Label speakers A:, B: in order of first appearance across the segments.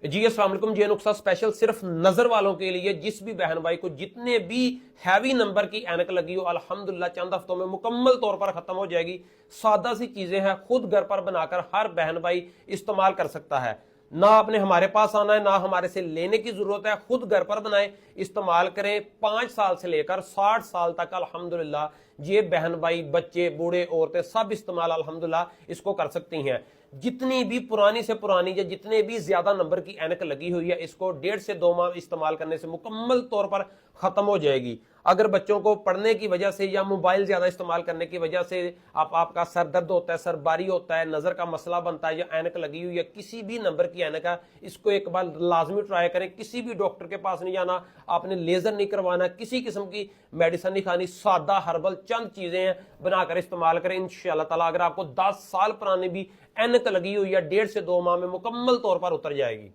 A: जी अस्सलाम वालेकुम। ये नुस्खा स्पेशल सिर्फ नजर वालों के लिए, जिस भी बहन भाई को जितने भी हैवी नंबर की ऐनक लगी हो, अल्हम्दुलिल्लाह चंद हफ्तों में मुकम्मल तौर पर खत्म हो जाएगी। सादा सी चीजें हैं, खुद घर पर बनाकर हर बहन भाई इस्तेमाल कर सकता है। ना आपने हमारे पास आना है, ना हमारे से लेने की जरूरत है, खुद घर पर बनाएं, इस्तेमाल करें। 5 साल से लेकर 60 साल तक अल्हम्दुलिल्लाह ये बहन भाई, बच्चे, बूढ़े, औरतें सब इस्तेमाल अल्हम्दुलिल्लाह इसको कर सकती हैं। जितनी भी पुरानी से पुरानी या जितने भी ज्यादा नंबर की ऐनक लगी हुई है, इसको 1.5 से 2 माह इस्तेमाल करने से मुकम्मल तौर पर खत्म हो जाएगी। अगर बच्चों को पढ़ने की वजह से या मोबाइल ज्यादा इस्तेमाल करने की वजह से आपका सर दर्द होता है, सर बारी होता है, नजर का मसला बनता है, या ऐनक लगी हुई है, किसी भी नंबर की ऐनक है, इसको एक बार लाजमी ट्राई करें। किसी भी डॉक्टर के पास नहीं जाना, आपने लेजर नहीं करवाना, किसी किस्म की मेडिसिन नहीं खानी, सादा हर्बल चंद चीजें हैं, बनाकर इस्तेमाल करें। इंशाअल्लाह ताला अगर आपको 10 साल पुरानी भी ऐनक लगी हुई है, 1.5 से 2 माह में मुकम्मल तौर पर उतर जाएगी।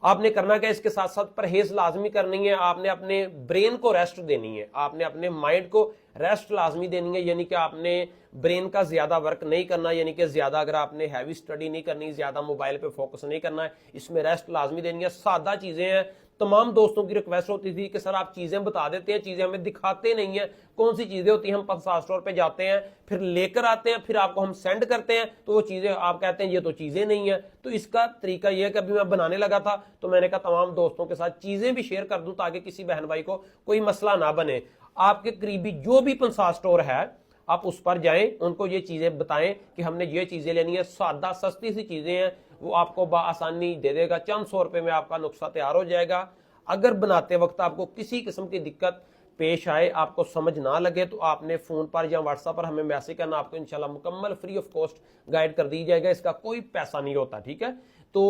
A: आपने करना क्या, इसके साथ साथ परहेज लाजमी करनी है। आपने अपने ब्रेन को रेस्ट देनी है, आपने अपने माइंड को रेस्ट लाजमी देनी है। यानी कि आपने ब्रेन का ज्यादा वर्क नहीं करना, यानी कि ज्यादा अगर आपने हैवी स्टडी नहीं करनी, ज्यादा मोबाइल पे फोकस नहीं करना है, इसमें रेस्ट लाजमी देनी है। सादा चीजें हैं। तमाम दोस्तों की रिक्वेस्ट होती थी कि सर आप चीजें बता देते हैं, चीजें हमें दिखाते नहीं है, कौन सी चीजें होती हैं। हम 50 स्टोर पे जाते हैं, फिर लेकर आते हैं, फिर आपको हम सेंड करते हैं, तो वो चीजें आप कहते हैं ये तो चीजें नहीं है। तो इसका तरीका यह है कि अभी मैं बनाने लगा था, तो मैंने कहा तमाम दोस्तों के साथ चीजें भी शेयर कर दूं, ताकि किसी बहन भाई को कोई मसला ना बने। आपके करीबी जो भी 50 स्टोर है, आप उस पर जाएं, उनको ये चीजें बताएं कि हमने ये चीजें लेनी है। सादा सस्ती सी चीजें हैं, वो आपको आसानी दे देगा। चंद 100 रुपए में आपका नुस्खा तैयार हो जाएगा। अगर बनाते वक्त आपको किसी किस्म की दिक्कत पेश आए, आपको समझ ना लगे, तो आपने फोन पर या व्हाट्सएप पर हमें मैसेज करना, आपको इंशाल्लाह मुकम्मल फ्री ऑफ कॉस्ट गाइड कर दी जाएगा। इसका कोई पैसा नहीं होता, ठीक है। तो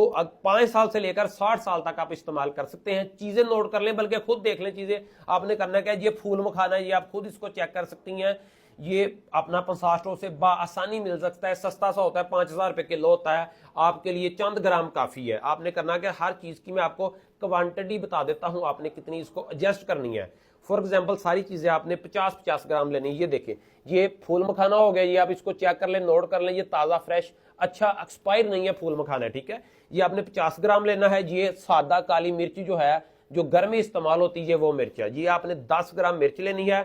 A: 5 साल से लेकर 60 साल तक आप इस्तेमाल कर सकते हैं। चीजें नोट कर लें, बल्कि खुद देख लें चीजें। आपने करना क्या, ये फूल मखाना है, ये आप खुद इसको चेक कर सकती हैं। ये अपना 50 स्टोर से आसानी मिल सकता है, सस्ता सा होता है, 5000 रुपए किलो होता है। आपके लिए चंद ग्राम काफी है। आपने करना क्या, हर चीज की मैं आपको क्वांटिटी बता देता हूं, आपने कितनी इसको एडजस्ट करनी है। फॉर एग्जांपल सारी चीजें आपने 50-50 ग्राम लेनी है। ये देखें, ये फूल मखाना हो गया, ये आप इसको चेक कर लें, नोट कर लें। ये ताजा फ्रेश, अच्छा एक्सपायर नहीं है फूल मखाना है, ठीक है। ये आपने 50 ग्राम लेना है। ये सादा काली मिर्च जो है, जो घर में इस्तेमाल होती है, वो मिर्च है। ये आपने 10 ग्राम मिर्च लेनी है।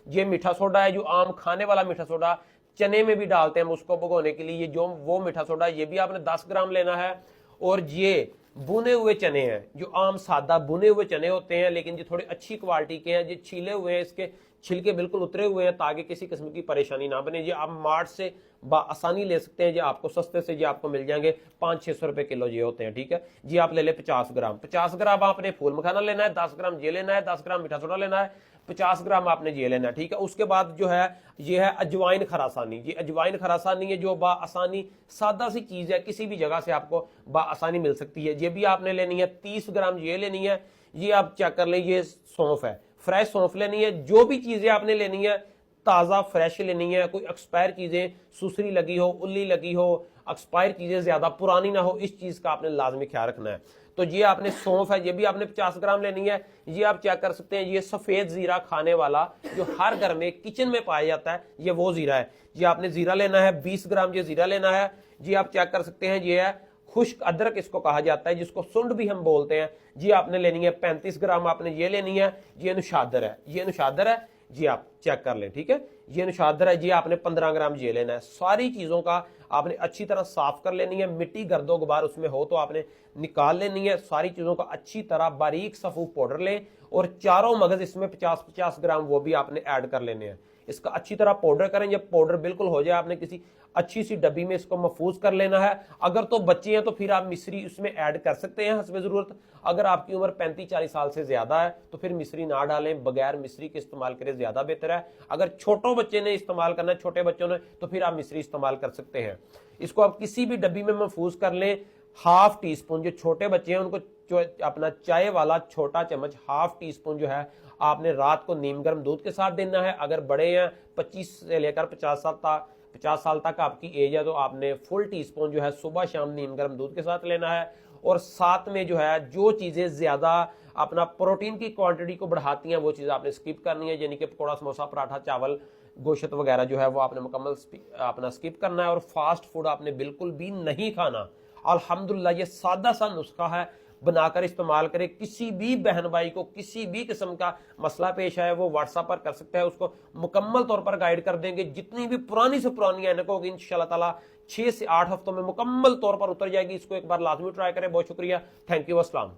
A: ये मीठा सोडा है, जो आम खाने वाला मीठा सोडा, चने में भी डालते हैं हम उसको भगोने के लिए, ये जो वो मीठा सोडा, ये भी आपने 10 ग्राम लेना है। और ये बुने हुए चने हैं, जो आम सादा बुने हुए चने होते हैं, लेकिन ये थोड़ी अच्छी क्वालिटी के हैं, ये छीले हुए हैं, इसके छिलके बिल्कुल उतरे हुए हैं, ताकि किसी किस्म की परेशानी ना बने। ये आप मार्ट से आसानी ले सकते हैं, ये आपको सस्ते से ये आपको मिल जाएंगे। 500-600 रुपए किलो ये होते हैं, ठीक है जी। आप ले ले 50 ग्राम। 50 ग्राम आपने फूल मखाना लेना है, 10 ग्राम ये लेना है, 10 ग्राम मीठा सोडा लेना है, 50 ग्राम आपने ये लेना है, ठीक है। उसके बाद जो है, ये है अजवाइन खरासानी। ये अजवाइन खरासानी है, जो आसानी सादा सी चीज है, किसी भी जगह से आपको आसानी मिल सकती है। ये भी आपने लेनी है। 30 ग्राम ये लेनी है। ये आप चेक कर लें, ये सौंफ है, फ्रेश सौंफ लेनी है। जो भी चीजें आपने लेनी है, ताजा फ्रेश लेनी है। कोई एक्सपायर चीजें, सुसरी लगी हो, उल्ली लगी हो, एक्सपायर चीजें ज्यादा पुरानी ना हो, इस चीज का आपने लाजमी ख्याल रखना है। तो ये आपने सौंफ है, ये भी आपने 50 ग्राम लेनी है। ये आप चेक कर सकते हैं, ये सफेद जीरा खाने वाला, जो हर घर में किचन में पाया जाता है, ये वो जीरा है। ये आपने जीरा लेना है, 20 ग्राम ये जीरा लेना है। ये आप चेक कर सकते हैं, ये है खुश्क अदरक इसको कहा जाता है, जिसको सुंड भी हम बोलते हैं। जी आपने लेनी है 35 ग्राम आपने ये लेनी है। ये नुशादर है, ये नुशादर है, जी आप चेक कर लें, ठीक है। ये नुशादर है, जी आपने 15 ग्राम ये लेना है। सारी चीजों का आपने अच्छी तरह साफ कर लेनी है। मिट्टी गर्दो गुबार उसमें हो तो आपने निकाल लेनी है। सारी चीजों का अच्छी तरह बारीक सफूफ पाउडर लें, और चारों मगज इसमें 50-50 ग्राम वो भी आपने ऐड कर लेने हैं। इसका अच्छी तरह पाउडर करें। जब पाउडर बिल्कुल हो जाए, आपने किसी अच्छी सी डब्बी में इसको महफूज कर लेना है। अगर तो बच्चे हैं तो फिर आप मिश्री उसमें ऐड कर सकते हैं हस्बे जरूरत। अगर आपकी उम्र 35-40 साल से ज्यादा है तो फिर मिश्री ना डालें, बगैर मिश्री के इस्तेमाल करें, ज्यादा बेहतर है। अगर छोटों बच्चे ने इस्तेमाल करना है, छोटे बच्चों ने, तो फिर आप मिश्री इस्तेमाल कर सकते हैं। इसको आप किसी भी डब्बी में महफूज कर लें। हाफ टी स्पून, जो छोटे बच्चे हैं उनको अपना चाय वाला छोटा चम्मच, हाफ टी स्पून जो है, आपने रात को नीम गर्म दूध के साथ देना है। अगर बड़े हैं 25 से लेकर 50 साल तक आपकी एज है, तो आपने फुल टी स्पून जो है सुबह शाम नीम गर्म दूध के साथ लेना है। और साथ में जो है, जो चीजें ज्यादा अपना प्रोटीन की क्वांटिटी को बढ़ाती हैं, वो चीज आपने स्किप करनी है। यानी कि पकौड़ा, समोसा, पराठा, चावल, गोश्त वगैरह जो है, वो आपने मुकम्मल अपना स्किप करना है। और फास्ट फूड आपने बिल्कुल भी नहीं खाना। अल्हम्दुलिल्लाह ये सादा सा नुस्खा है, बनाकर इस्तेमाल करें। किसी भी बहन भाई को किसी भी किस्म का मसला पेश आए वो व्हाट्सएप पर कर सकते हैं, उसको मुकम्मल तौर पर गाइड कर देंगे। जितनी भी पुरानी से पुरानी ऐनक होगी इंशाल्लाह ताला 6 से 8 हफ्तों में मुकम्मल तौर पर उतर जाएगी। इसको एक बार लाजमी ट्राई करें। बहुत शुक्रिया, थैंक यू, अस्सलाम।